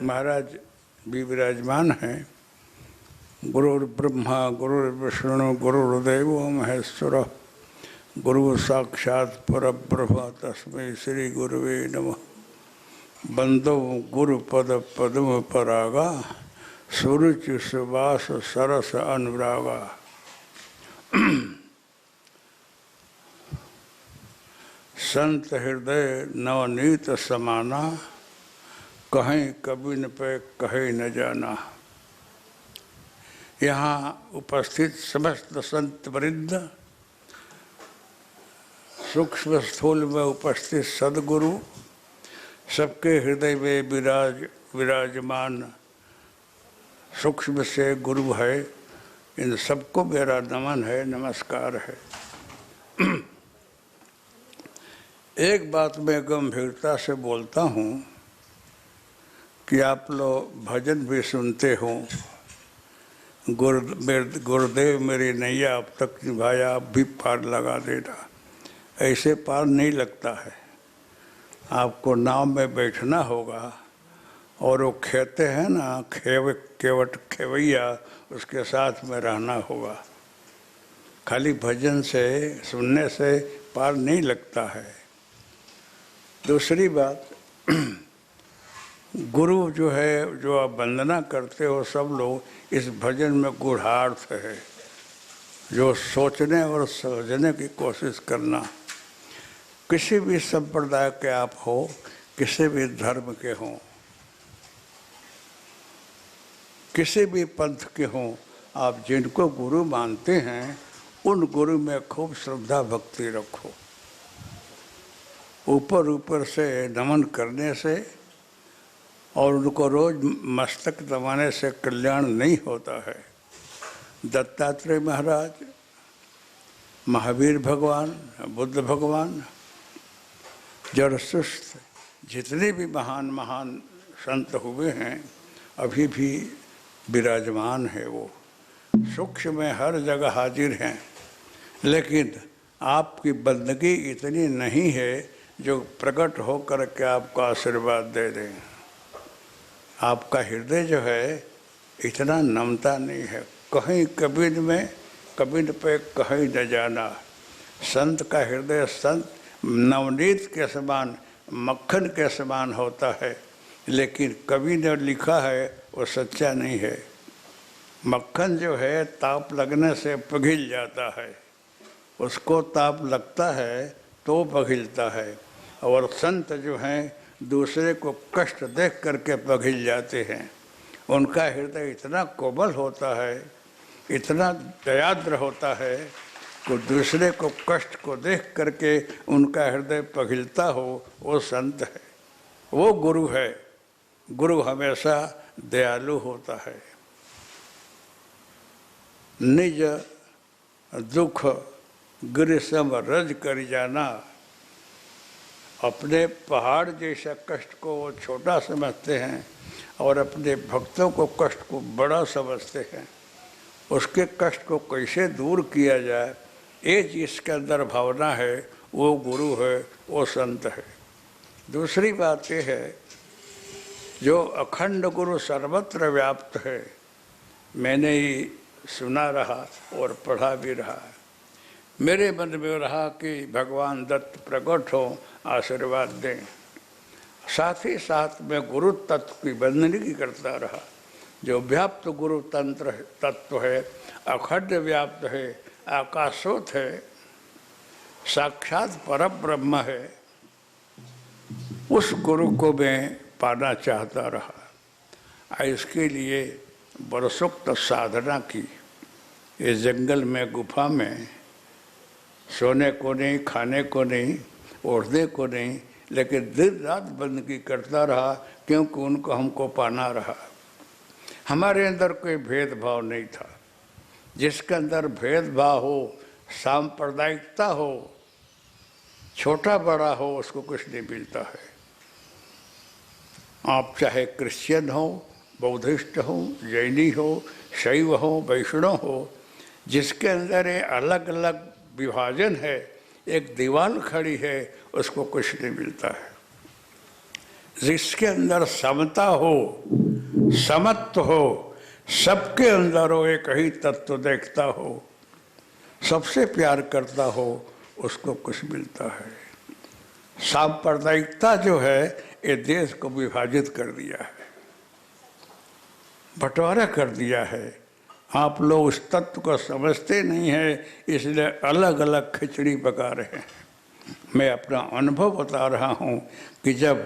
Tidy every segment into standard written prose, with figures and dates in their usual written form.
महाराज भी विराजमान हैं। गुरुर्ब्रह्मा गुरुर्विष्णु गुरुर्देव महेश्वर गुरु साक्षात् परब्रह्म तस्मै श्री गुरुवे नमः। बंदो गुरुपद पद्म परागा सुरुचि सुवास सरस अनुरागा। संत हृदय नवनीत समाना कहीं कभी न पे कहीं न जाना। यहाँ उपस्थित समस्त संत वृंद, सूक्ष्म स्थूल में उपस्थित सद्गुरु, सबके हृदय में विराजमान सूक्ष्म से गुरु है, इन सबको मेरा नमन है, नमस्कार है। एक बात मैं गंभीरता से बोलता हूँ कि आप लोग भजन भी सुनते हो, गुरुदेव मेरी नैया अब तक निभाया, अब भी पार लगा देना। ऐसे पार नहीं लगता है, आपको नाव में बैठना होगा और वो कहते हैं ना केवट खेवैया, उसके साथ में रहना होगा। खाली भजन से सुनने से पार नहीं लगता है। दूसरी बात, गुरु जो है, जो आप वंदना करते हो सब लोग, इस भजन में गूढ़ार्थ है, जो सोचने और समझने की कोशिश करना। किसी भी संप्रदाय के आप हो, किसी भी धर्म के हों, किसी भी पंथ के हों, आप जिनको गुरु मानते हैं उन गुरु में खूब श्रद्धा भक्ति रखो। ऊपर ऊपर से नमन करने से और उनको रोज मस्तक दबाने से कल्याण नहीं होता है। दत्तात्रेय महाराज, महावीर भगवान, बुद्ध भगवान, जरसुस्त, जितने भी महान महान संत हुए हैं अभी भी विराजमान है। वो सूक्ष्म में हर जगह हाजिर हैं, लेकिन आपकी बंदगी इतनी नहीं है जो प्रकट होकर के आपको आशीर्वाद दे दें। आपका हृदय जो है इतना नमता नहीं है। कहीं कबीर में कबीर पे कहीं न जाना। संत का हृदय संत नवनीत के समान, मक्खन के समान होता है, लेकिन कवि ने लिखा है वो सच्चा नहीं है। मक्खन जो है ताप लगने से पिघल जाता है, उसको ताप लगता है तो पिघलता है, और संत जो हैं दूसरे को कष्ट देख करके पिघल जाते हैं। उनका हृदय इतना कोमल होता है, इतना दयाद्र होता है कि दूसरे को कष्ट को देख करके उनका हृदय पिघलता हो, वो संत है, वो गुरु है। गुरु हमेशा दयालु होता है। निज दुख गिरिसम रज कर जाना। अपने पहाड़ जैसा कष्ट को वो छोटा समझते हैं और अपने भक्तों को कष्ट को बड़ा समझते हैं। उसके कष्ट को कैसे दूर किया जाए, ये जिसके अंदर भावना है वो गुरु है, वो संत है। दूसरी बात ये है, जो अखंड गुरु सर्वत्र व्याप्त है, मैंने ही सुना रहा और पढ़ा भी रहा। मेरे मन में रहा कि भगवान दत्त प्रकट हो, आशीर्वाद दें। साथ ही साथ मैं गुरु तत्व की बंदगी करता रहा। जो व्याप्त गुरु तंत्र तत्व है, अखंड व्याप्त है, आकाशोत है, साक्षात परब्रह्म है, उस गुरु को मैं पाना चाहता रहा। इसके लिए बरसोक्त साधना की। इस जंगल में, गुफा में, सोने को नहीं, खाने को नहीं, ओढ़ने को नहीं, लेकिन दिन रात बंदगी करता रहा, क्योंकि उनको हमको पाना रहा। हमारे अंदर कोई भेदभाव नहीं था। जिसके अंदर भेदभाव हो, सांप्रदायिकता हो, छोटा बड़ा हो, उसको कुछ नहीं मिलता है। आप चाहे क्रिश्चियन हो, बौद्धिस्ट हो, जैनी हो, शैव हो, वैष्णव हो, जिसके अंदर ये अलग अलग विभाजन है, एक दीवार खड़ी है, उसको कुछ नहीं मिलता है। जिसके अंदर समता हो, समत्व हो, सबके अंदर वो एक ही तत्व देखता हो, सबसे प्यार करता हो, उसको कुछ मिलता है। सांप्रदायिकता जो है ये देश को विभाजित कर दिया है, बंटवारा कर दिया है। आप लोग उस तत्व को समझते नहीं है, इसलिए अलग अलग खिचड़ी पका रहे हैं। मैं अपना अनुभव बता रहा हूँ कि जब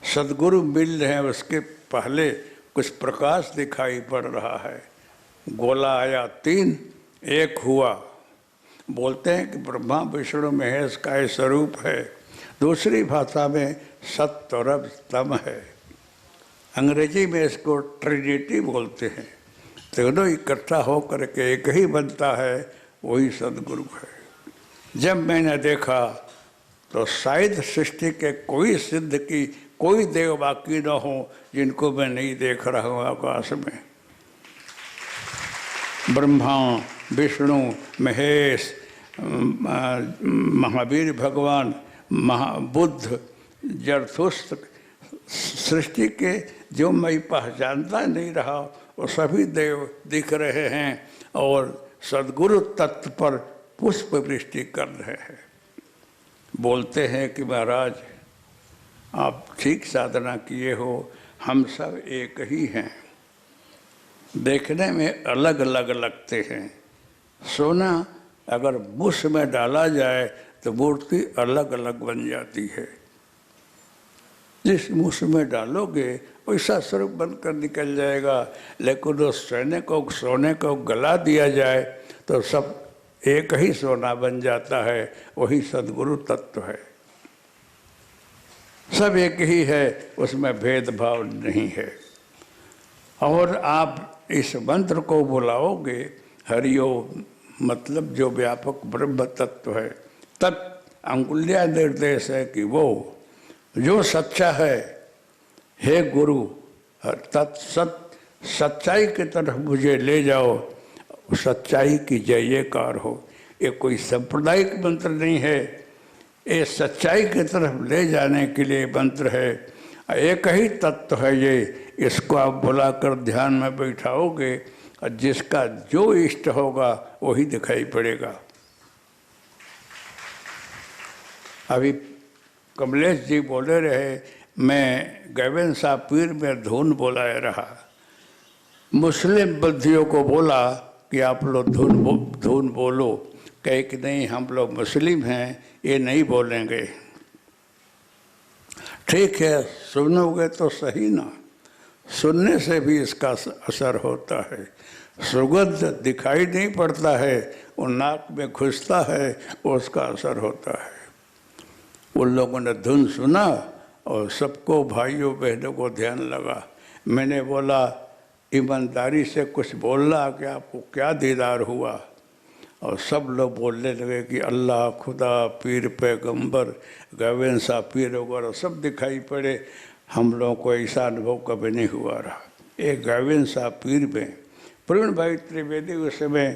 सदगुरु मिल रहे हैं उसके पहले कुछ प्रकाश दिखाई पड़ रहा है। गोला आया 3, एक हुआ। बोलते हैं कि ब्रह्मा विष्णु महेश का ये स्वरूप है। दूसरी भाषा में सत्य और तम है। अंग्रेजी में इसको ट्रिनिटी बोलते हैं। दोनों इकट्ठा होकर के एक ही बनता है, वही सदगुरु है। जब मैंने देखा तो शायद सृष्टि के कोई सिद्ध की कोई देव बाकी न हो जिनको मैं नहीं देख रहा हूँ आकाश में। ब्रह्मा, विष्णु, महेश, महावीर भगवान, बुद्ध, जरथुस्त्र, सृष्टि के जो मैं पहचानता नहीं रहा वो सभी देव दिख रहे हैं और सदगुरु तत्व पर पुष्प वृष्टि कर रहे हैं। बोलते हैं कि महाराज आप ठीक साधना किए हो, हम सब एक ही हैं, देखने में अलग अलग लगते हैं। सोना अगर बुश में डाला जाए तो मूर्ति अलग अलग बन जाती है। जिस मुस में डालोगे वैसा स्वरूप बनकर निकल जाएगा, लेकिन उस सोने को गला दिया जाए तो सब एक ही सोना बन जाता है। वही सदगुरु तत्व है, सब एक ही है, उसमें भेदभाव नहीं है। और आप इस मंत्र को बुलाओगे, हरिओम मतलब जो व्यापक ब्रह्म तत्व है, तत् अंगुलिया निर्देश है कि वो जो सच्चा है, हे गुरु सच्चाई की तरफ मुझे ले जाओ, सच्चाई की जयकार हो। ये कोई सांप्रदायिक मंत्र नहीं है, ये सच्चाई की तरफ ले जाने के लिए मंत्र है। एक ही तत्व है ये, इसको आप बुलाकर ध्यान में बैठाओगे और जिसका जो इष्ट होगा वही दिखाई पड़ेगा। अभी कमलेश जी बोले रहे, मैं गोविंद साहब पीर में धुन बोलाए रहा। मुस्लिम बुद्धियों को बोला कि आप लोग धुन बोलो, कहे कि नहीं हम लोग मुस्लिम हैं, ये नहीं बोलेंगे। ठीक है, सुनोगे तो सही ना, सुनने से भी इसका असर होता है। सुगंध दिखाई नहीं पड़ता है, वो नाक में घुसता है, उसका असर होता है। उन लोगों ने धुन सुना और सबको भाइयों बहनों को ध्यान लगा। मैंने बोला ईमानदारी से कुछ बोलना कि आपको क्या दीदार हुआ, और सब लोग बोलने लगे कि अल्लाह, खुदा, पीर, पैगंबर, गोविंद साहब पीर वगैरह सब दिखाई पड़े। हम लोगों को ऐसा अनुभव कभी नहीं हुआ रहा। एक गोविंद साहब पीर में प्रवीण भाई त्रिवेदी उस समय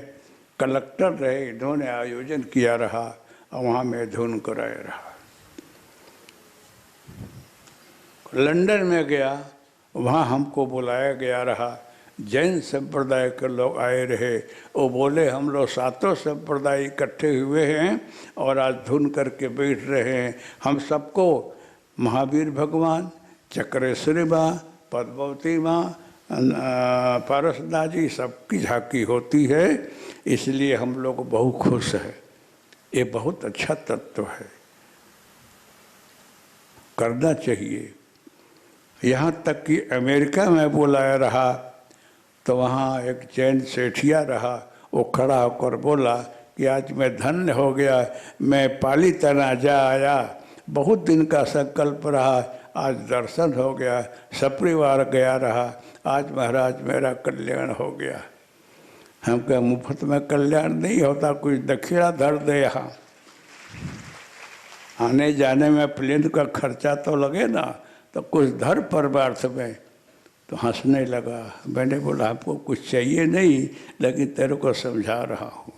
कलेक्टर रहे, इन्होंने आयोजन किया रहा और वहाँ मैं धुन कराया रहा। लंदन में गया, वहाँ हमको बुलाया गया रहा। जैन संप्रदाय के लोग आए रहे, वो बोले हम लोग सातों संप्रदाय इकट्ठे हुए हैं और आज धुन करके बैठ रहे हैं। हम सबको महावीर भगवान, चक्रेश्वरी माँ, पद्मावती माँ, पारसनाथ जी सबकी झांकी होती है, इसलिए हम लोग बहुत खुश हैं। ये बहुत अच्छा तत्व है, करना चाहिए। यहाँ तक कि अमेरिका में बुलाया रहा तो वहाँ एक जैन सेठिया रहा, वो खड़ा होकर बोला कि आज मैं धन्य हो गया, मैं पाली तनाजा आया, बहुत दिन का संकल्प रहा, आज दर्शन हो गया, सपरिवार गया रहा, आज महाराज मेरा कल्याण हो गया। हम क्या मुफ्त में कल्याण नहीं होता, कुछ दक्षिणा धर दे, यहाँ आने जाने में प्लेन का खर्चा तो लगे ना, तो कुछ धर परमार्थ में। तो हंसने लगा। मैंने बोला आपको कुछ चाहिए नहीं, लेकिन तेरे को समझा रहा हूँ।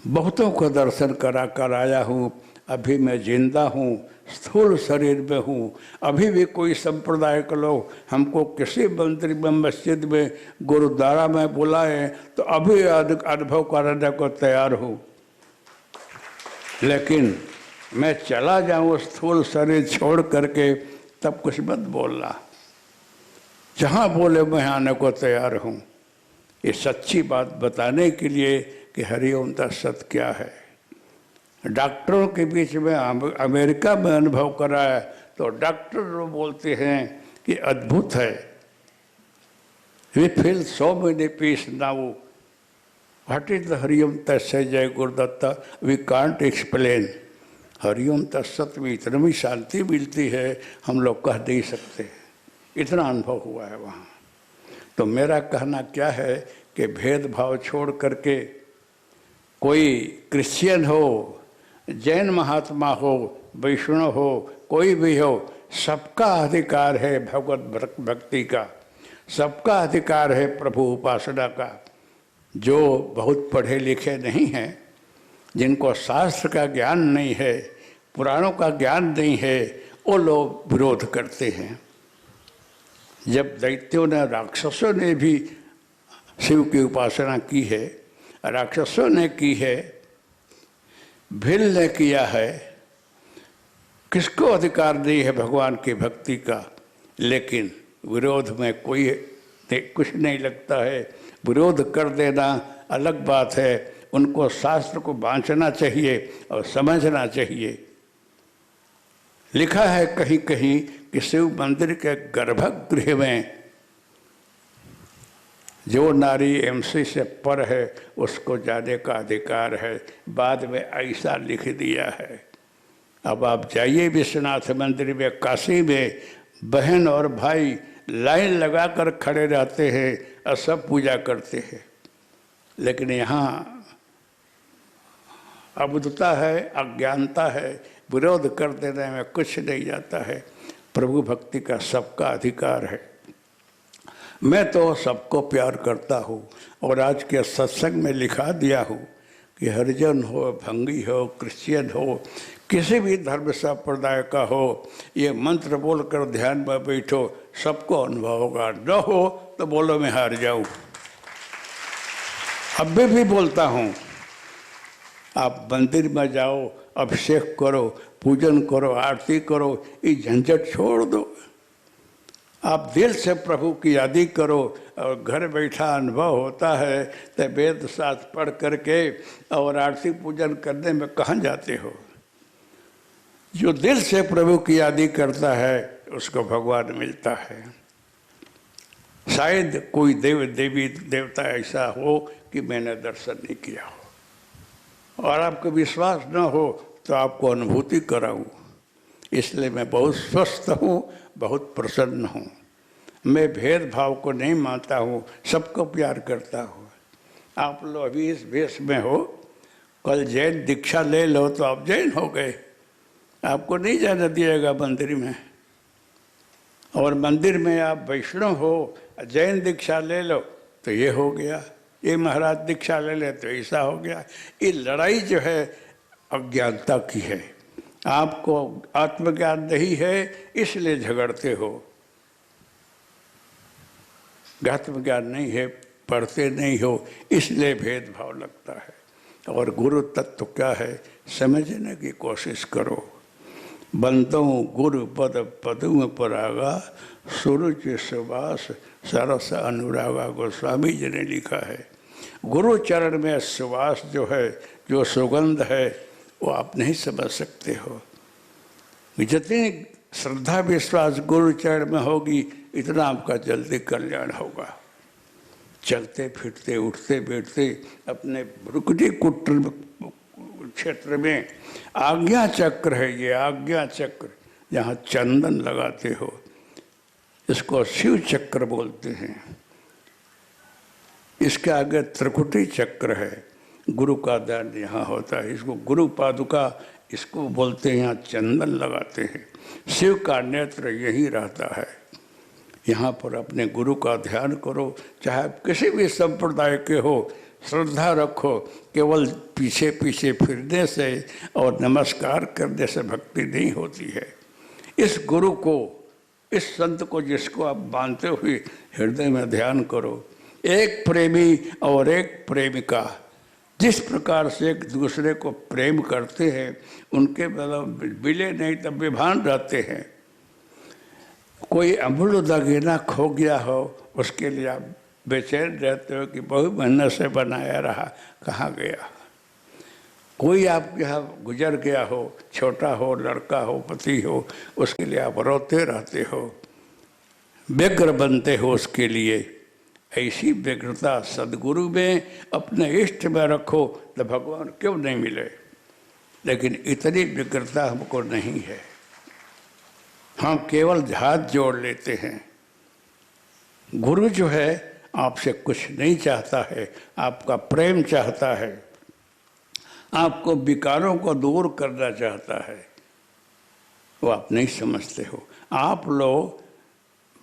बहुतों को दर्शन करा कर आया हूँ, अभी मैं जिंदा हूँ, स्थूल शरीर में हूँ। अभी भी कोई संप्रदाय के लोग हमको किसी मंदिर में, मस्जिद में, गुरुद्वारा में बुलाए तो अभी अनुभव करने को तैयार हूँ। लेकिन मैं चला जाऊँ स्थूल शरीर छोड़ करके, तब कुछ मत बोलना। जहाँ बोले मैं आने को तैयार हूँ। ये सच्ची बात बताने के लिए कि हरिओम तत्सत क्या है। डॉक्टरों के बीच में अमेरिका में अनुभव करा है तो डॉक्टर जो बोलते हैं कि अद्भुत है। We feel so many peace now, what is the Hari Om तत्सत जय Gurudatta, we can't explain. Hari Om तत्सत में इतनी भी शांति मिलती है, हम लोग कह नहीं सकते, इतना अनुभव हुआ है वहाँ। तो मेरा कहना क्या है कि भेदभाव छोड़ करके, कोई क्रिश्चियन हो, जैन महात्मा हो, वैष्णव हो, कोई भी हो, सबका अधिकार है भगवत भक्ति का, सबका अधिकार है प्रभु उपासना का। जो बहुत पढ़े लिखे नहीं हैं, जिनको शास्त्र का ज्ञान नहीं है, पुराणों का ज्ञान नहीं है, वो लोग विरोध करते हैं। जब दैत्यों ने, राक्षसों ने भी शिव की उपासना की है, राक्षसों ने की है, भील ने किया है, किसको अधिकार नहीं है भगवान की भक्ति का। लेकिन विरोध में कोई कुछ नहीं लगता है। विरोध कर देना अलग बात है। उनको शास्त्र को बांचना चाहिए और समझना चाहिए। लिखा है कहीं कहीं कि शिव मंदिर के गर्भगृह में जो नारी एमसी से पर है उसको जाने का अधिकार है। बाद में ऐसा लिख दिया है। अब आप जाइए विश्वनाथ मंदिर में, काशी में, बहन और भाई लाइन लगाकर खड़े रहते हैं और सब पूजा करते हैं। लेकिन यहाँ अबुद्धता है, अज्ञानता है, विरोध कर देने में कुछ नहीं जाता है। प्रभु भक्ति का सबका अधिकार है। मैं तो सबको प्यार करता हूँ और आज के सत्संग में लिखा दिया हूँ कि हरिजन हो, भंगी हो, क्रिश्चियन हो, किसी भी धर्म संप्रदाय का हो, ये मंत्र बोलकर ध्यान में बैठो, सबको अनुभव होगा। न हो तो बोलो मैं हार जाऊँ। अब भी बोलता हूँ, आप मंदिर में जाओ, अभिषेक करो, पूजन करो, आरती करो, ये झंझट छोड़ दो। आप दिल से प्रभु की यादी करो और घर बैठा अनुभव होता है तो वेद शास्त्र पढ़ करके और आरती पूजन करने में कहाँ जाते हो। जो दिल से प्रभु की यादी करता है उसको भगवान मिलता है। शायद कोई देवी देवता ऐसा हो कि मैंने दर्शन नहीं किया हो और आपको विश्वास न हो तो आपको अनुभूति कराऊं। इसलिए मैं बहुत स्वस्थ हूँ, बहुत प्रसन्न हूँ। मैं भेदभाव को नहीं मानता हूँ, सबको प्यार करता हूँ। आप लोग अभी इस भेष में हो, कल जैन दीक्षा ले लो तो आप जैन हो गए। आपको नहीं जाने दिएगा मंदिर में। और मंदिर में आप वैष्णव हो, जैन दीक्षा ले लो तो ये हो गया, ये महाराज दीक्षा ले ले तो ऐसा हो गया। ये लड़ाई जो है अज्ञानता की है। आपको आत्मज्ञान नहीं है इसलिए झगड़ते हो। आत्मज्ञान नहीं है, पढ़ते नहीं हो, इसलिए भेदभाव लगता है। और गुरु तत्व क्या है समझने की कोशिश करो। बंदों गुरु पद पदुम परागा, सूरज सुबास सरस अनुरागा, गोस्वामी जी ने लिखा है। गुरु चरण में सुवास जो है, जो सुगंध है, वो आप नहीं समझ सकते हो। जितनी श्रद्धा विश्वास गुरु चरण में होगी इतना आपका जल्दी कल्याण होगा। चलते फिरते उठते बैठते अपने भ्रुकुटी कुटर क्षेत्र में आज्ञा चक्र है, ये आज्ञा चक्र जहाँ चंदन लगाते हो, इसको शिव चक्र बोलते हैं। इसके आगे त्रिकुटी चक्र है, गुरु का ध्यान यहाँ होता है। इसको गुरु पादुका इसको बोलते हैं, यहाँ चंदन लगाते हैं। शिव का नेत्र यही रहता है। यहाँ पर अपने गुरु का ध्यान करो, चाहे आप किसी भी संप्रदाय के हो, श्रद्धा रखो। केवल पीछे पीछे फिरने से और नमस्कार करने से भक्ति नहीं होती है। इस गुरु को, इस संत को, जिसको आप मानते हुए हृदय में ध्यान करो। एक प्रेमी और एक प्रेमिका जिस प्रकार से एक दूसरे को प्रेम करते हैं, उनके मिले नहीं तब बेभान रहते हैं। कोई अमूल्य दागिना खो गया हो, उसके लिए आप बेचैन रहते हो कि बहुत मेहनत से बनाया रहा, कहाँ गया। कोई आपके यहाँ गुजर गया हो, छोटा हो, लड़का हो, पति हो, उसके लिए आप रोते रहते हो, व्यग्र बनते हो उसके लिए। ऐसी व्यग्रता सदगुरु में, अपने इष्ट में रखो तो भगवान क्यों नहीं मिले। लेकिन इतनी व्यग्रता हमको नहीं है। हम केवल हाथ जोड़ लेते हैं। गुरु जो है आपसे कुछ नहीं चाहता है, आपका प्रेम चाहता है, आपको विकारों को दूर करना चाहता है। वो आप नहीं समझते हो। आप लोग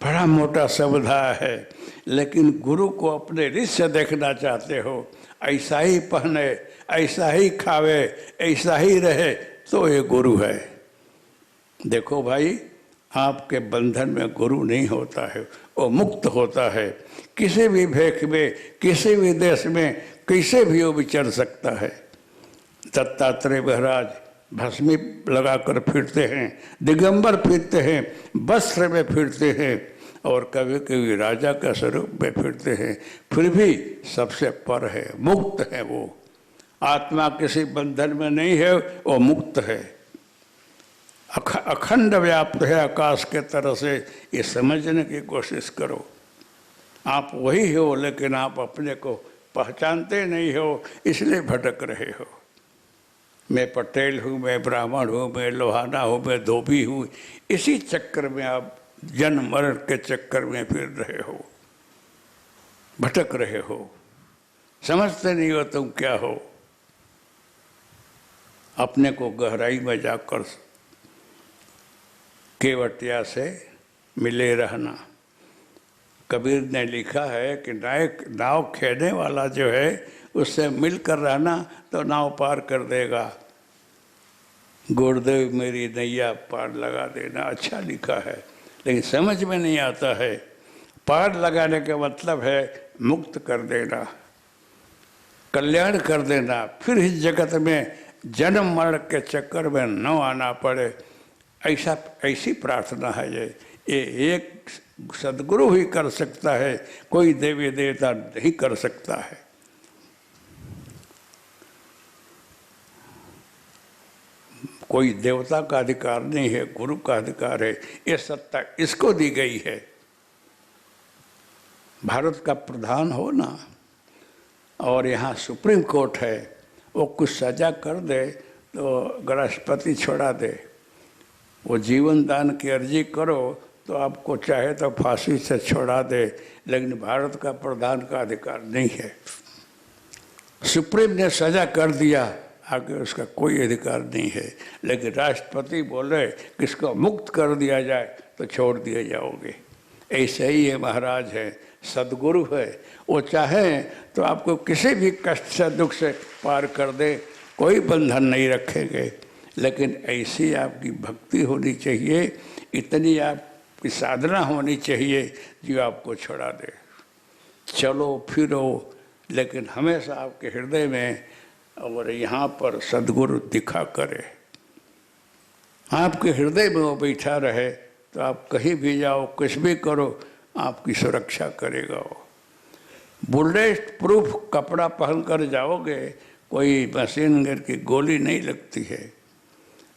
बड़ा मोटा शब्दा है, लेकिन गुरु को अपने रिश्ते से देखना चाहते हो। ऐसा ही पहने, ऐसा ही खावे, ऐसा ही रहे तो ये गुरु है। देखो भाई, आपके बंधन में गुरु नहीं होता है, वो मुक्त होता है। किसी भी भेख में, किसी भी देश में, कैसे भी वो विचर सकता है। दत्तात्रेय महाराज भस्मी लगाकर फिरते हैं, दिगंबर फिरते हैं, वस्त्र में फिरते हैं और कभी कभी राजा का स्वरूप में फिरते हैं, फिर भी सबसे पर है, मुक्त है। वो आत्मा किसी बंधन में नहीं है, वो मुक्त है, अखंड व्याप्त है आकाश के तरह से। ये समझने की कोशिश करो। आप वही हो, लेकिन आप अपने को पहचानते नहीं हो, इसलिए भटक रहे हो। मैं पटेल हूँ, मैं ब्राह्मण हूँ, मैं लोहाना हूँ, मैं धोबी हूँ, इसी चक्कर में आप जन्म मरण के चक्कर में फिर रहे हो, भटक रहे हो, समझते नहीं हो तुम क्या हो। अपने को गहराई में जाकर केवटिया से मिले रहना। कबीर ने लिखा है कि नाव खेने वाला जो है उससे मिलकर रहना तो नाव पार कर देगा। गुरुदेव मेरी नैया पार लगा देना, अच्छा लिखा है, लेकिन समझ में नहीं आता है। पार लगाने का मतलब है मुक्त कर देना, कल्याण कर देना, फिर इस जगत में जन्म मरण के चक्कर में न आना पड़े। ऐसी प्रार्थना है ये एक सदगुरु ही कर सकता है, कोई देवी देवता नहीं कर सकता है। कोई देवता का अधिकार नहीं है, गुरु का अधिकार है। ये सत्ता इसको दी गई है। भारत का प्रधान हो ना, और यहाँ सुप्रीम कोर्ट है, वो कुछ सजा कर दे तो राष्ट्रपति छोड़ा दे। वो जीवन दान की अर्जी करो तो आपको चाहे तो फांसी से छोड़ा दे, लेकिन भारत का प्रधान का अधिकार नहीं है। सुप्रीम ने सजा कर दिया, आगे उसका कोई अधिकार नहीं है। लेकिन राष्ट्रपति बोले कि इसको मुक्त कर दिया जाए तो छोड़ दिए जाओगे। ऐसे ही ये महाराज है, सदगुरु है। वो चाहे तो आपको किसी भी कष्ट से, दुख से पार कर दे, कोई बंधन नहीं रखेंगे। लेकिन ऐसी आपकी भक्ति होनी चाहिए, इतनी आपकी साधना होनी चाहिए जो आपको छुड़ा दे। चलो फिरो, लेकिन हमेशा आपके हृदय में और यहाँ पर सदगुरु दिखा करे, आपके हृदय में वो बैठा रहे, तो आप कहीं भी जाओ, कुछ भी करो, आपकी सुरक्षा करेगा वो। बुलेट प्रूफ कपड़ा पहनकर जाओगे, कोई मशीन गन की गोली नहीं लगती है।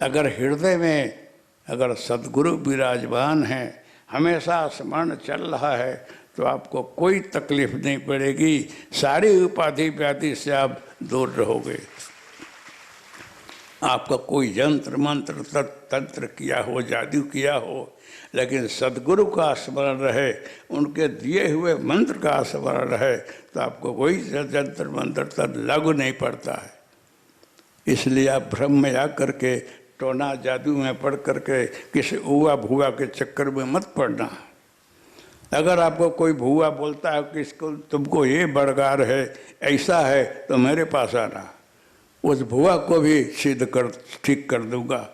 अगर हृदय में अगर सदगुरु विराजमान है, हमेशा स्मरण चल रहा है, तो आपको कोई तकलीफ नहीं पड़ेगी। सारी उपाधि व्याधि से आप दूर रहोगे। आपका कोई यंत्र मंत्र तंत्र किया हो, जादू किया हो, लेकिन सदगुरु का स्मरण रहे, उनके दिए हुए मंत्र का स्मरण रहे, तो आपको कोई यंत्र मंत्र तंत्र लागू नहीं पड़ता है। इसलिए आप भ्रम में आकर के, टोना जादू में पढ़ करके किसी उआ भुआ के चक्कर में मत पड़ना। अगर आपको कोई भूआ बोलता है कि इसको तुमको ये बड़गार है, ऐसा है, तो मेरे पास आना, उस भूआ को भी सिद्ध कर ठीक कर दूंगा।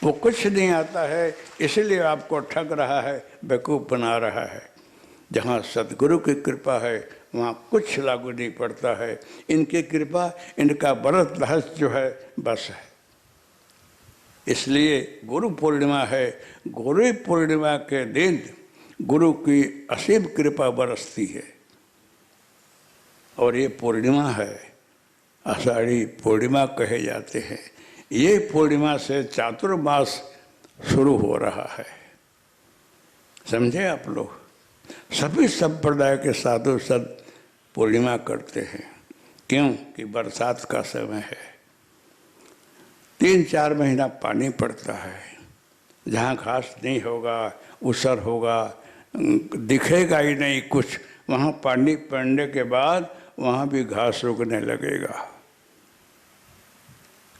वो कुछ नहीं आता है, इसलिए आपको ठग रहा है, बेवकूफ़ बना रहा है। जहाँ सदगुरु की कृपा है वहाँ कुछ लागू नहीं पड़ता है। इनकी कृपा, इनका व्रत रहस्य जो है बस है। इसलिए गुरु पूर्णिमा है। गुरु पूर्णिमा के दिन गुरु की असीम कृपा बरसती है। और ये पूर्णिमा है, आषाढ़ी पूर्णिमा कहे जाते हैं। ये पूर्णिमा से चातुर्मास शुरू हो रहा है। समझे आप लोग? सभी संप्रदाय के साधु संत पूर्णिमा करते हैं। क्यों? कि बरसात का समय है, 3-4 महीना पानी पड़ता है। जहाँ घास नहीं होगा, उसर होगा, दिखेगा ही नहीं कुछ, वहाँ पानी पड़ने के बाद वहाँ भी घास उगने लगेगा।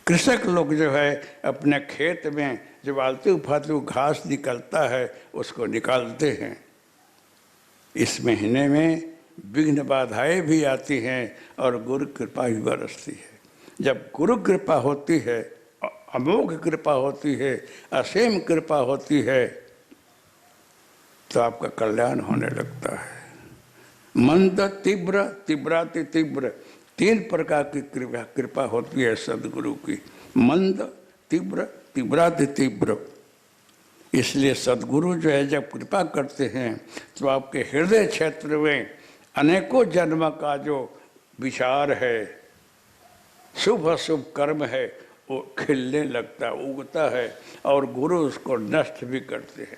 कृषक लोग जो है अपने खेत में जब आलतू फालतू घास निकलता है उसको निकालते हैं। इस महीने में विघ्न बाधाएं भी आती हैं और गुरु कृपा भी बरसती है। जब गुरु कृपा होती है, अमोघ कृपा होती है, असीम कृपा होती है, तो आपका कल्याण होने लगता है। मंद, तीव्र, तीव्राति तीव्र, 3 प्रकार की कृपा होती है सदगुरु की। मंद, तीव्र, तीव्राति तीव्र। इसलिए सदगुरु जो है जब कृपा करते हैं तो आपके हृदय क्षेत्र में अनेकों जन्म का जो विचार है, शुभ अशुभ कर्म है, वो खिलने लगता है, उगता है, और गुरु उसको नष्ट भी करते हैं।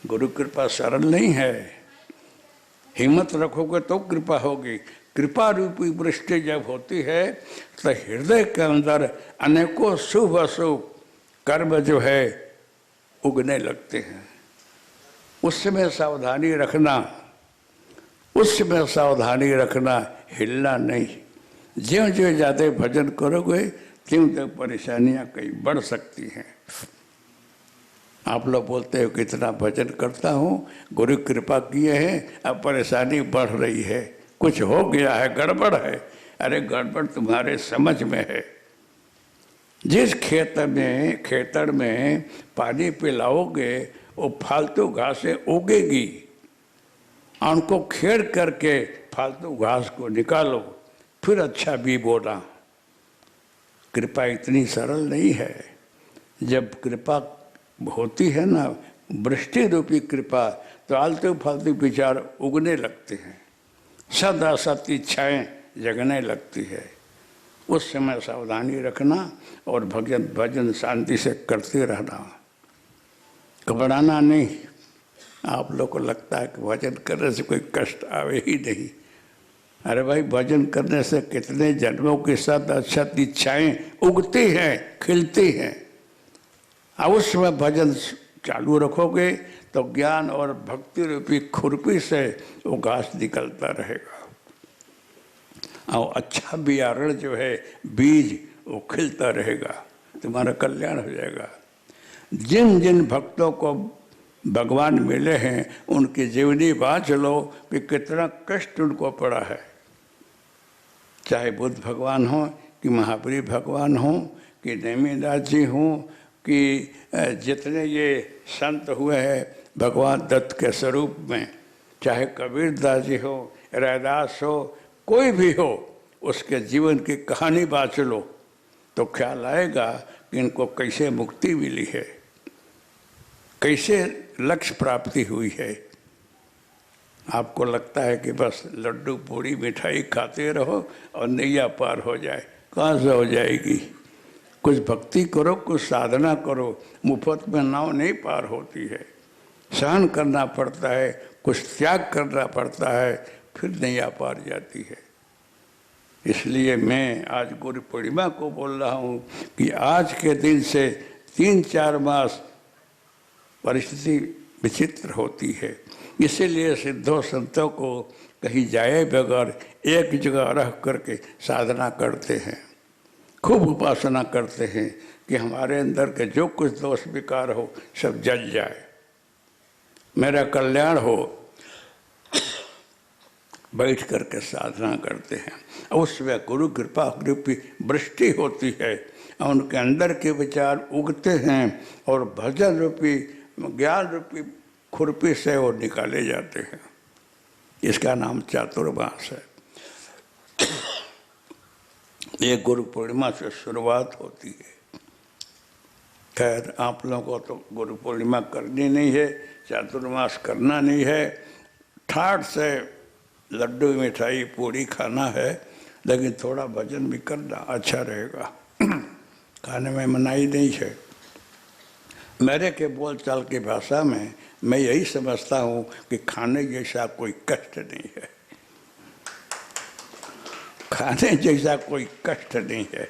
गुरु कृपा सरल नहीं है। हिम्मत रखोगे तो कृपा होगी। कृपा रूपी वृष्टि जब होती है तो हृदय के अंदर अनेकों शुभ अशुभ कर्म जो है उगने लगते हैं। उस समय सावधानी रखना, उस समय सावधानी रखना, हिलना नहीं। ज्यों ज्यों ज़्यादा भजन करोगे त्यों त्यों परेशानियाँ कई बढ़ सकती हैं। आप लोग बोलते हो कितना भजन करता हूँ, गुरु कृपा किए हैं, अब परेशानी बढ़ रही है, कुछ हो गया है, गड़बड़ है। अरे गड़बड़ तुम्हारे समझ में है। जिस खेतर में पानी पिलाओगे वो फालतू घासें उगेगी। उनको खेड़ करके फालतू घास को निकालो, फिर अच्छा भी बोना। कृपा इतनी सरल नहीं है। जब कृपा होती है ना, वृष्टि रूपी कृपा, तो आलतू फालतू विचार उगने लगते हैं, सद असत इच्छाएं जगने लगती है। उस समय सावधानी रखना और भजन शांति से करते रहना, घबराना नहीं। आप लोग को लगता है कि भजन करने से कोई कष्ट आवे ही नहीं। अरे भाई, भजन करने से कितने जन्मों के साथ अच्छा इच्छाएं उगती हैं, खिलती हैं। अब उस समय भजन चालू रखोगे तो ज्ञान और भक्ति रूपी खुरपी से वो घास निकलता रहेगा और अच्छा बियारण जो है, बीज, वो खिलता रहेगा, तुम्हारा कल्याण हो जाएगा। जिन जिन भक्तों को भगवान मिले हैं उनकी जीवनी बाँच लो कि कितना कष्ट उनको पड़ा है। चाहे बुद्ध भगवान हो कि महावीर भगवान हो कि नेमिदास जी हों कि जितने ये संत हुए हैं भगवान दत्त के स्वरूप में, चाहे कबीरदास जी हो, रैदास हो, कोई भी हो, उसके जीवन की कहानी बाँच लो तो ख्याल आएगा कि इनको कैसे मुक्ति मिली है, कैसे लक्ष्य प्राप्ति हुई है। आपको लगता है कि बस लड्डू पूड़ी मिठाई खाते रहो और नैया पार हो जाए। कहाँ से हो जाएगी? कुछ भक्ति करो, कुछ साधना करो। मुफ्त में नाव नहीं पार होती है, सहन करना पड़ता है, कुछ त्याग करना पड़ता है, फिर नैया पार जाती है। इसलिए मैं आज गुरु पूर्णिमा को बोल रहा हूँ कि आज के दिन से 3-4 मास परिस्थिति विचित्र होती है। इसीलिए सिद्धों संतों को कहीं जाए बगैर एक जगह रह करके साधना करते हैं, खूब उपासना करते हैं कि हमारे अंदर के जो कुछ दोष विकार हो सब जल जाए। मेरा कल्याण हो, बैठ करके साधना करते हैं। उसमें गुरु कृपा रूपी वृष्टि होती है, उनके अंदर के विचार उगते हैं और भजन रूपी ज्ञान रूपी खुरपी से वो निकाले जाते हैं। इसका नाम चातुर्मास है। ये गुरु पूर्णिमा से शुरुआत होती है। खैर आप लोगों को तो गुरु पूर्णिमा करनी नहीं है, चातुर्मास करना नहीं है, ठाठ से लड्डू मिठाई पूरी खाना है, लेकिन थोड़ा भजन भी करना अच्छा रहेगा। खाने में मनाही नहीं है। मेरे के बोलचाल की भाषा में मैं यही समझता हूँ कि खाने जैसा कोई कष्ट नहीं है, खाने जैसा कोई कष्ट नहीं है।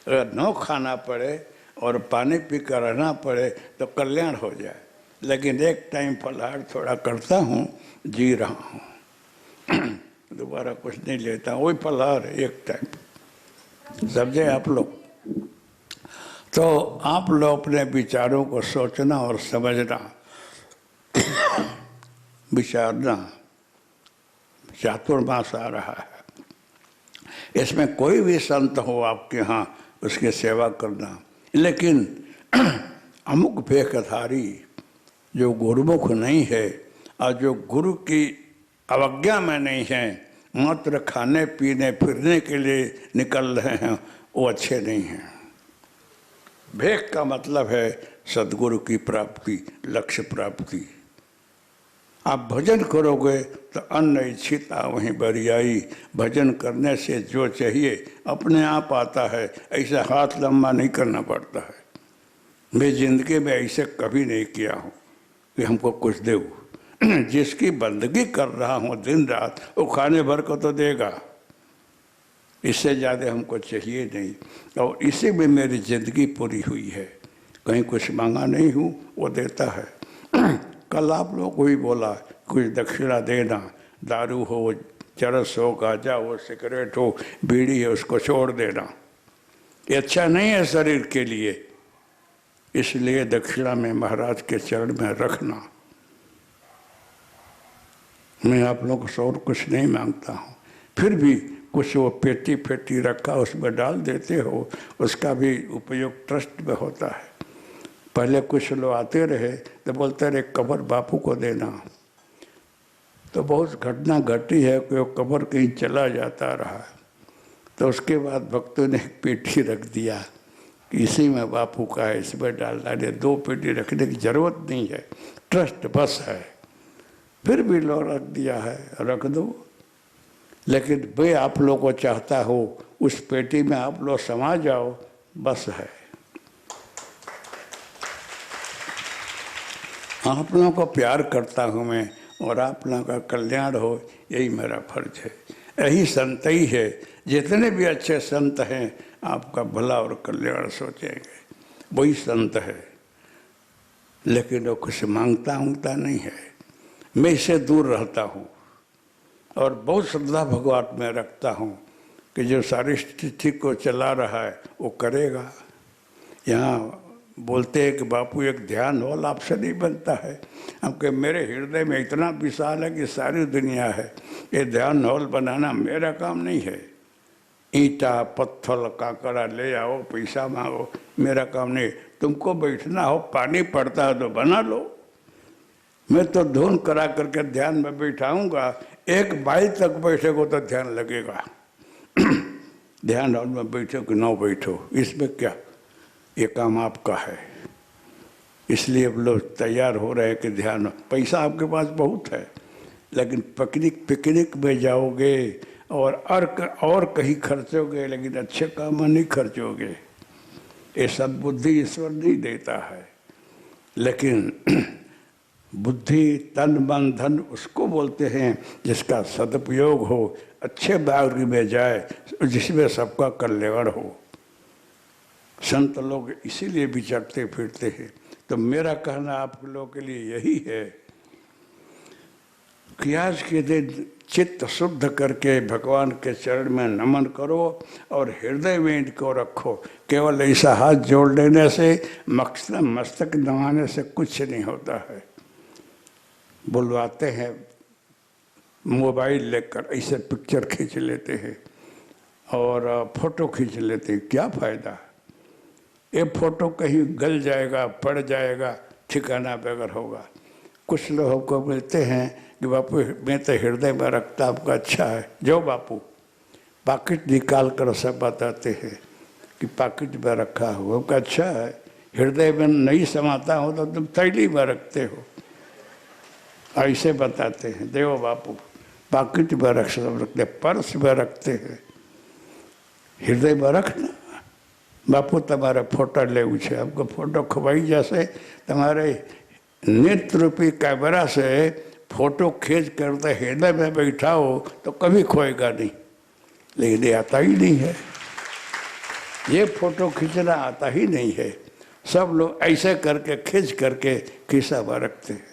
अगर न खाना पड़े और पानी पी कर रहना पड़े तो कल्याण हो जाए, लेकिन एक टाइम फलाहार थोड़ा करता हूँ, जी रहा हूँ, दोबारा कुछ नहीं लेता, वही फलाहार है एक टाइम। समझे आप लोग? तो आप लोग अपने विचारों को सोचना और समझना, विचारना। चातुर्मास आ रहा है, इसमें कोई भी संत हो आपके यहाँ, उसकी सेवा करना, लेकिन अमुक भेखधारी जो गुरुमुख नहीं है और जो गुरु की अवज्ञा में नहीं है, मात्र खाने पीने फिरने के लिए निकल रहे हैं, वो अच्छे नहीं हैं। भेख का मतलब है सद्गुरु की प्राप्ति, लक्ष्य प्राप्ति। आप भजन करोगे तो अन्न इच्छिता वहीं बरियाई। भजन करने से जो चाहिए अपने आप आता है, ऐसा हाथ लंबा नहीं करना पड़ता है। मैं जिंदगी में ऐसे कभी नहीं किया हूँ कि हमको कुछ दे। जिसकी बंदगी कर रहा हूँ दिन रात, वो खाने भर को तो देगा, इससे ज़्यादा हमको चाहिए नहीं। और इसी में मेरी ज़िंदगी पूरी हुई है, कहीं कुछ मांगा नहीं हूँ, वो देता है। कल आप लोग को भी बोला कुछ दक्षिणा देना, दारू हो, चरस हो, गांजा हो, सिगरेट हो, बीड़ी है, उसको छोड़ देना, ये अच्छा नहीं है शरीर के लिए। इसलिए दक्षिणा में महाराज के चरण में रखना। मैं आप लोगों से और कुछ नहीं मांगता हूँ, फिर भी कुछ वो पेटी फेटी रखा उसमें डाल देते हो, उसका भी उपयोग ट्रस्ट में होता है। पहले कुछ लोग आते रहे तो बोलते रहे कब्र बापू को देना, तो बहुत घटना घटी है कि वो कब्र कहीं चला जाता रहा, तो उसके बाद भक्तों ने एक पेटी रख दिया कि इसी में बापू का है, इसमें डालना है। 2 पेटी रखने की जरूरत नहीं है, ट्रस्ट बस है। फिर भी लो रख दिया है, रख दो, लेकिन मैं आप लोगों को चाहता हो उस पेटी में आप लोग समा जाओ, बस है। आप लोगों को प्यार करता हूँ मैं, और आप लोगों का कल्याण हो, यही मेरा फर्ज है। यही संत ही है, जितने भी अच्छे संत हैं आपका भला और कल्याण सोचेंगे, वही संत है। लेकिन वो कुछ मांगता नहीं है, मैं इससे दूर रहता हूँ और बहुत श्रद्धा भगवान में रखता हूँ कि जो सारी स्थिति को चला रहा है वो करेगा। यहाँ बोलते हैं कि बापू एक ध्यान हॉल आपसे नहीं बनता है, हमके मेरे हृदय में इतना विशाल है कि सारी दुनिया है, ये ध्यान हॉल बनाना मेरा काम नहीं है। ईंटा पत्थर काकड़ा ले आओ, पैसा मांगो, मेरा काम नहीं। तुमको बैठना हो, पानी पड़ता है तो बना लो, मैं तो धुन करा करके ध्यान में बैठाऊंगा। 1 माइल तक बैठेगो तो ध्यान लगेगा। ध्यान हॉल में बैठो कि ना बैठो, इसमें क्या, ये काम आपका है। इसलिए अब लोग तैयार हो रहे हैं कि ध्यान, पैसा आपके पास बहुत है, लेकिन पिकनिक में जाओगे और कहीं खर्चोगे, लेकिन अच्छे काम में नहीं खर्चोगे। ये सद्बुद्धि ईश्वर नहीं देता है, लेकिन बुद्धि तन मन धन उसको बोलते हैं जिसका सदुपयोग हो, अच्छे मार्ग में जाए, जिसमें सबका कल्याण हो। संत लोग इसीलिए विचरते फिरते हैं। तो मेरा कहना आप लोगों के लिए यही है कि आज के दिन चित्त शुद्ध करके भगवान के चरण में नमन करो और हृदय में इनको रखो। केवल ऐसा हाथ जोड़ लेने से, मस्तक नवाने से कुछ नहीं होता है। बुलवाते हैं मोबाइल लेकर, ऐसे पिक्चर खींच लेते हैं और फोटो खींच लेते हैं। क्या फ़ायदा? ये फोटो कहीं गल जाएगा, पड़ जाएगा, ठिकाना बगैर होगा। कुछ लोगों को मिलते हैं कि बापू मैं तो हृदय में रखता आपका अच्छा है, जो बापू पाकिट निकाल कर सब बताते हैं कि पाकिट में रखा हो, आपका अच्छा है, हृदय में नहीं समाता हो तो तुम थैली में रखते हो, ऐसे बताते हैं। देव बापू पाकिट में रखते, पर्स में रखते हैं, हृदय में रखना। बापू तुम्हारा फोटो ले छे, आपको फोटो खवाई जैसे तुम्हारे नेत्र रूपी कैमरा से फोटो खींच कर तो हृदय में बैठा हो तो कभी खोएगा नहीं, लेकिन ये आता ही नहीं है। ये फोटो खींचना आता ही नहीं है। सब लोग ऐसे करके खींच करके खिस्सा में रखते हैं।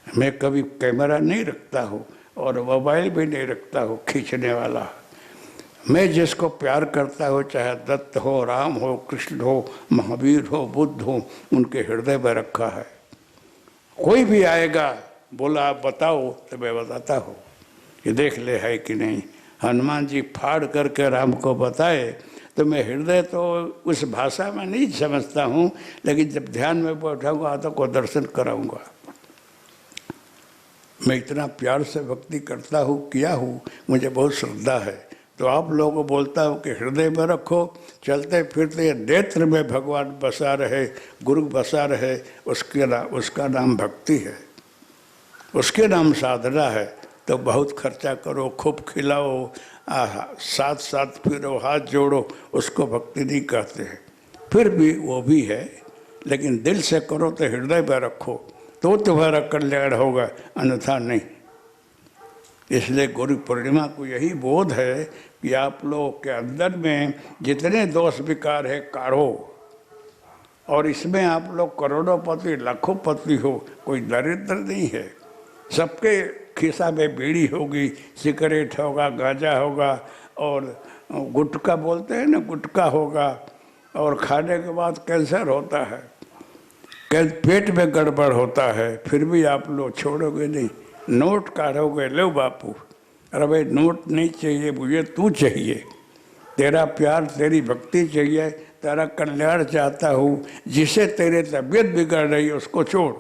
मैं कभी कैमरा नहीं रखता हूँ और मोबाइल भी नहीं रखता हूँ खींचने वाला। मैं जिसको प्यार करता हूँ, चाहे दत्त हो, राम हो, कृष्ण हो, महावीर हो, बुद्ध हो, उनके हृदय में रखा है। कोई भी आएगा बोला आप बताओ तो मैं बताता हूँ कि देख ले है कि नहीं। हनुमान जी फाड़ करके राम को बताए तो मैं हृदय तो उस भाषा में नहीं समझता हूँ, लेकिन जब ध्यान में बैठाऊँगा तो को दर्शन कराऊँगा। मैं इतना प्यार से भक्ति करता हूँ, किया हूँ, मुझे बहुत श्रद्धा है। तो आप लोगों को बोलता हूँ कि हृदय में रखो, चलते फिरते नेत्र में भगवान बसा रहे, गुरु बसा रहे, उसका नाम भक्ति है, उसके नाम साधना है। तो बहुत खर्चा करो, खूब खिलाओ, साथ साथ फिरो, हाथ जोड़ो, उसको भक्ति नहीं कहते हैं। फिर भी वो भी है, लेकिन दिल से करो तो हृदय में रखो तो तुम्हारा कल्याण होगा, अन्यथा नहीं। इसलिए गुरु पूर्णिमा को यही बोध है कि आप लोगों के अंदर में जितने दोष विकार है काढ़ो, और इसमें आप लोग करोड़ोंपति लाखोंपति हो, कोई दरिद्र नहीं है। सबके खिस्सा में बीड़ी होगी, सिगरेट होगा, गांजा होगा और गुटखा बोलते हैं ना, गुटखा होगा, और खाने के बाद कैंसर होता है, पेट में गड़बड़ होता है, फिर भी आप लोग छोड़ोगे नहीं। नोट काढ़ोगे, लो बापू, अरे भाई नोट नहीं चाहिए मुझे, तू चाहिए, तेरा प्यार, तेरी भक्ति चाहिए, तेरा कल्याण चाहता हूँ। जिसे तेरे तबीयत बिगड़ रही है उसको छोड़।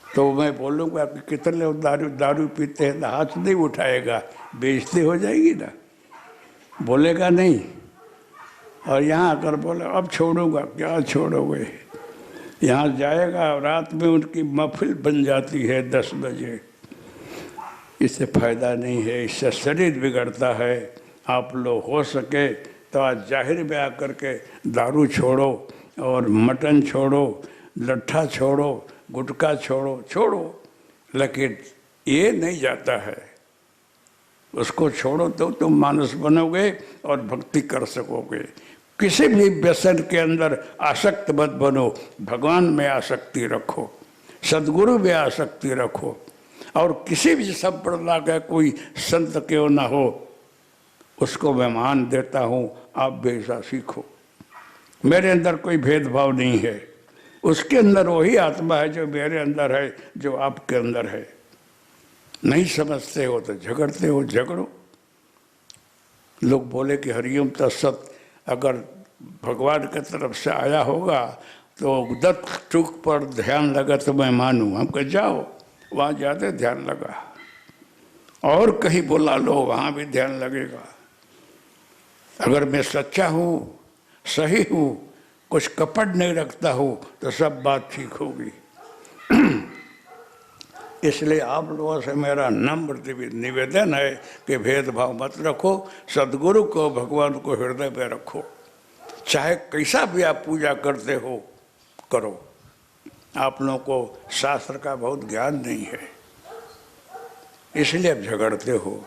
तो मैं बोलूँगा कि कितने लोग दारू पीते हैं, हाथ नहीं उठाएगा, बेइज्जती हो जाएगी ना, बोलेगा नहीं। और यहाँ आकर बोले अब छोड़ूंगा, क्या छोड़ोगे। यहाँ जाएगा, रात में उनकी महफिल बन जाती है 10 बजे। इससे फायदा नहीं है, इससे शरीर बिगड़ता है। आप लोग हो सके तो आज जाहिर में आकर के दारू छोड़ो और मटन छोड़ो, लट्ठा छोड़ो, गुटखा छोड़ो, लेकिन ये नहीं जाता है। उसको छोड़ो तो तुम मानुष बनोगे और भक्ति कर सकोगे। किसी भी व्यसन के अंदर आसक्त मत बनो, भगवान में आसक्ति रखो, सद्गुरु में आसक्ति रखो, और किसी भी संप्रदाय का कोई संत क्यों ना हो उसको मैं मान देता हूँ, आप भी ऐसा सीखो। मेरे अंदर कोई भेदभाव नहीं है, उसके अंदर वही आत्मा है जो मेरे अंदर है, जो आपके अंदर है। नहीं समझते हो तो झगड़ते हो, झगड़ो। लोग बोले कि हरिओम तत्सत अगर भगवान की तरफ से आया होगा तो दत्त टूक पर ध्यान लगा तो मैं मानूँ। हम कह जाओ, वहाँ ज़्यादा ध्यान लगा, और कहीं बुला लो, वहाँ भी ध्यान लगेगा। अगर मैं सच्चा हूँ, सही हूँ, कुछ कपट नहीं रखता हूँ तो सब बात ठीक होगी। इसलिए आप लोगों से मेरा नम्र निवेदन है कि भेदभाव मत रखो, सद्गुरु को, भगवान को हृदय में रखो। चाहे कैसा भी आप पूजा करते हो करो। आप लोगों को शास्त्र का बहुत ज्ञान नहीं है, इसलिए आप झगड़ते हो।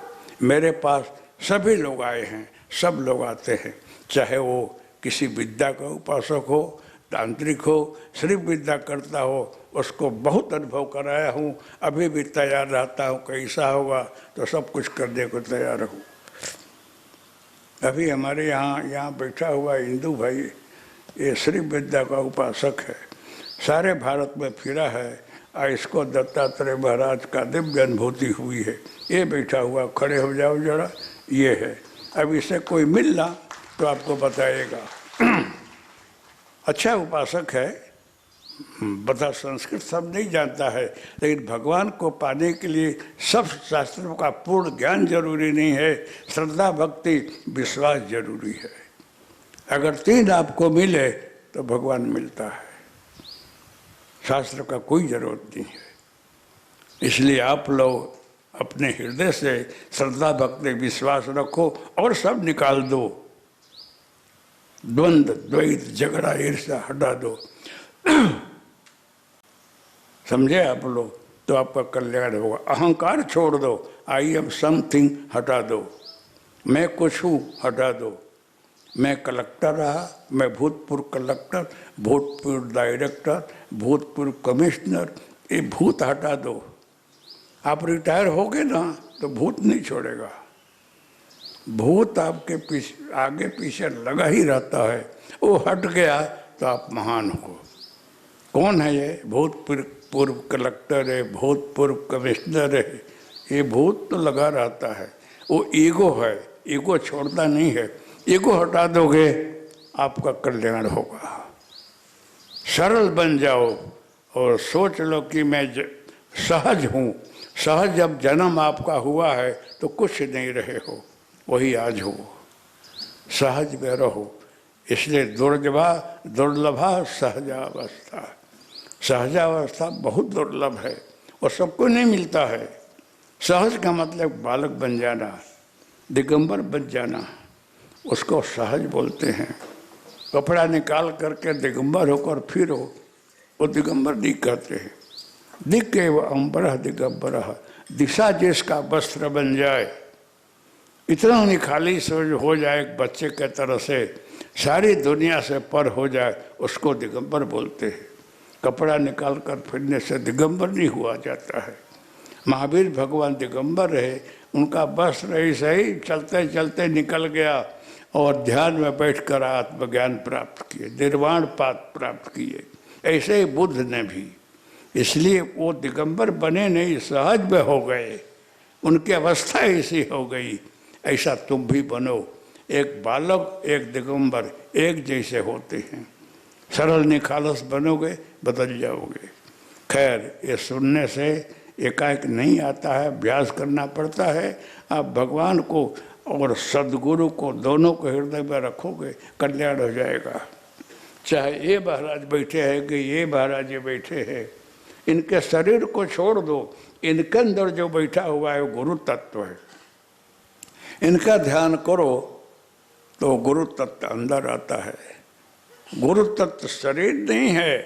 मेरे पास सभी लोग आए हैं, सब लोग आते हैं, चाहे वो किसी विद्या का उपासक हो, तांत्रिक हो, सिर्फ विद्या करता हो, उसको बहुत अनुभव कराया हूँ। अभी भी तैयार रहता हूँ, कैसा होगा तो सब कुछ करने को तैयार हूँ। अभी हमारे यहाँ बैठा हुआ हिंदू भाई, ये सिर्फ विद्या का उपासक है, सारे भारत में फिरा है इसको दत्तात्रेय महाराज का दिव्य अनुभूति हुई है। ये बैठा हुआ, खड़े हो जाओ जरा, ये है। अब इससे कोई मिलना तो आपको बताएगा। अच्छा उपासक है, बता संस्कृत सब नहीं जानता है, लेकिन भगवान को पाने के लिए सब शास्त्रों का पूर्ण ज्ञान जरूरी नहीं है, श्रद्धा भक्ति विश्वास जरूरी है। अगर तीन आपको मिले तो भगवान मिलता है, शास्त्र का कोई जरूरत नहीं है। इसलिए आप लोग अपने हृदय से श्रद्धा भक्ति विश्वास रखो और सब निकाल दो, द्वंद्व द्वैत झगड़ा ईर्ष्या हटा दो। समझे आप लोग, तो आपका कल्याण होगा। अहंकार छोड़ दो, आई एम समथिंग हटा दो, मैं कुछ हूँ हटा दो। मैं कलेक्टर रहा, मैं भूतपूर्व कलेक्टर, भूतपूर्व डायरेक्टर, भूतपूर्व कमिश्नर, ये भूत हटा दो। आप रिटायर हो गए ना तो भूत नहीं छोड़ेगा। भूत आपके पीछे आगे पीछे लगा ही रहता है, वो हट गया तो आप महान हो। कौन है ये? भूतपूर्व कलेक्टर है, भूतपूर्व कमिश्नर है, ये भूत तो लगा रहता है। वो ईगो है, ईगो छोड़ता नहीं है। ईगो हटा दोगे आपका कल्याण होगा। सरल बन जाओ और सोच लो कि मैं सहज हूँ। सहज जब जन्म आपका हुआ है तो कुछ नहीं रहे हो, वही आज हो। सहज में रहो, इसलिए दुर्लभा सहजावस्था। सहजावस्था बहुत दुर्लभ है और सबको नहीं मिलता है। सहज का मतलब बालक बन जाना, दिगंबर बन जाना, उसको सहज बोलते हैं। कपड़ा निकाल करके दिगंबर होकर फिरो, वो दिगंबर नहीं कहते हैं। दिख वो अम्बरह दिगंबर, दिशा जिसका वस्त्र बन जाए, इतना निखाली सोच हो जाए एक बच्चे के तरह से, सारी दुनिया से पर हो जाए, उसको दिगंबर बोलते हैं। कपड़ा निकाल कर फिरने से दिगंबर नहीं हुआ जाता है। महावीर भगवान दिगंबर रहे, उनका वस्त्र ऐसे ही चलते चलते निकल गया और ध्यान में बैठकर आत्मज्ञान प्राप्त किए, निर्वाण पाद प्राप्त किए। ऐसे ही बुद्ध ने भी, इसलिए वो दिगंबर बने नहीं, सहज में हो गए, उनकी अवस्था ऐसी हो गई। ऐसा तुम भी बनो, एक बालक एक दिगंबर एक जैसे होते हैं। सरल निखालस बनोगे, बदल जाओगे। खैर, ये सुनने से एकाएक नहीं आता है, अभ्यास करना पड़ता है। आप भगवान को और सदगुरु को दोनों को हृदय में रखोगे, कल्याण हो जाएगा। चाहे ये महाराज बैठे हैं कि ये महाराज ये बैठे हैं, इनके शरीर को छोड़ दो, इनके अंदर जो बैठा हुआ है वो गुरु तत्व है। इनका ध्यान करो तो गुरु तत्व अंदर आता है। गुरु तत्व शरीर नहीं है,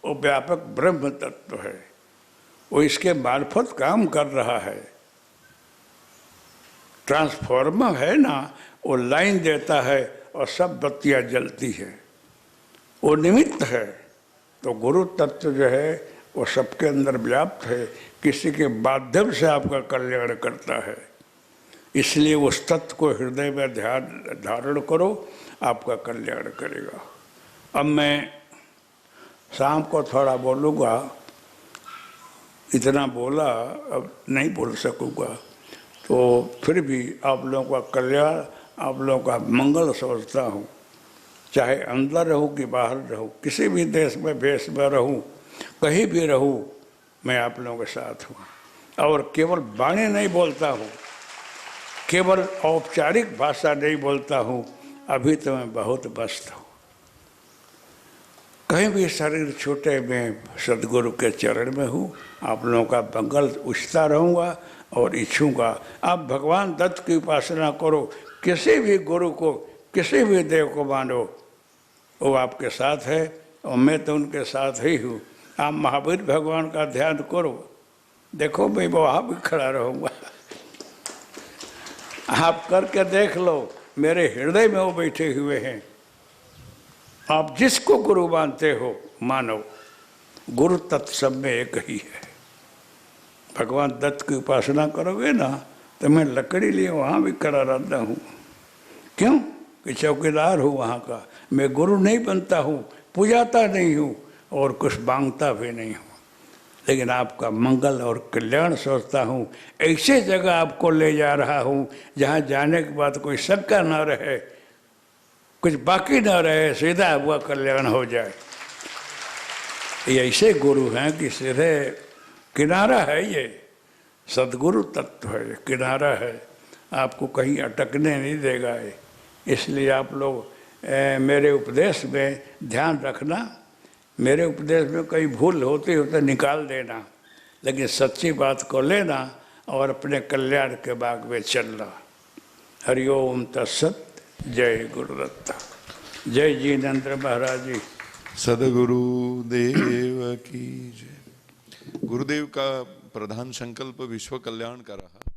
वो व्यापक ब्रह्म तत्व है। वो इसके मार्फत काम कर रहा है। ट्रांसफॉर्मर है ना, वो लाइन देता है और सब बत्तियां जलती है, वो निमित्त है। तो गुरु तत्व जो है वो सबके अंदर व्याप्त है, किसी के माध्यम से आपका कल्याण करता है। इसलिए उस तत्व को हृदय में ध्यान धारण करो, आपका कल्याण करेगा। अब मैं शाम को थोड़ा बोलूँगा, इतना बोला अब नहीं बोल सकूँगा, तो फिर भी आप लोगों का कल्याण, आप लोगों का मंगल सोचता हूँ। चाहे अंदर रहूँ कि बाहर रहूँ, किसी भी देश में भेष में रहूँ, कहीं भी रहूँ, मैं आप लोगों के साथ हूँ। और केवल वाणी नहीं बोलता हूँ, केवल औपचारिक भाषा नहीं बोलता हूँ, अभी तो मैं बहुत व्यस्त हूँ। कहीं भी शरीर छूटे, मैं सदगुरु के चरण में हूँ। आप लोगों का मंगल उछता रहूँगा और इच्छूँगा। आप भगवान दत्त की उपासना करो, किसी भी गुरु को, किसी भी देव को मानो, वो आपके साथ है और मैं तो उनके साथ ही हूँ। आप महावीर भगवान का ध्यान करो, देखो मैं वहाँ भी खड़ा रहूँगा। आप करके देख लो, मेरे हृदय में वो बैठे हुए हैं। आप जिसको गुरु मानते हो मानो, गुरु तत्व सब में एक ही है। भगवान दत्त की उपासना करोगे ना तो मैं लकड़ी लिए वहाँ भी खड़ा रहता हूँ। क्यों? कि चौकीदार हूँ वहाँ का, मैं गुरु नहीं बनता हूँ, पूजाता नहीं हूँ और कुछ मांगता भी नहीं हूँ, लेकिन आपका मंगल और कल्याण सोचता हूँ। ऐसे जगह आपको ले जा रहा हूँ जहाँ जाने के बाद कोई शंका न रहे, कुछ बाकी न रहे, सीधा हुआ कल्याण हो जाए। ये ऐसे गुरु हैं कि सीधे किनारा है, ये सदगुरु तत्व है, किनारा है, आपको कहीं अटकने नहीं देगा ये। इसलिए आप लोग मेरे उपदेश में ध्यान रखना। मेरे उपदेश में कहीं भूल होती हो तो निकाल देना, लेकिन सच्ची बात को लेना और अपने कल्याण के मार्ग में चलना। हरिओम तत्सत। जय गुरुदत्ता। जय जिनेंद्र महाराज जी। सदगुरु देव की जय। गुरुदेव का प्रधान संकल्प विश्व कल्याण का रहा।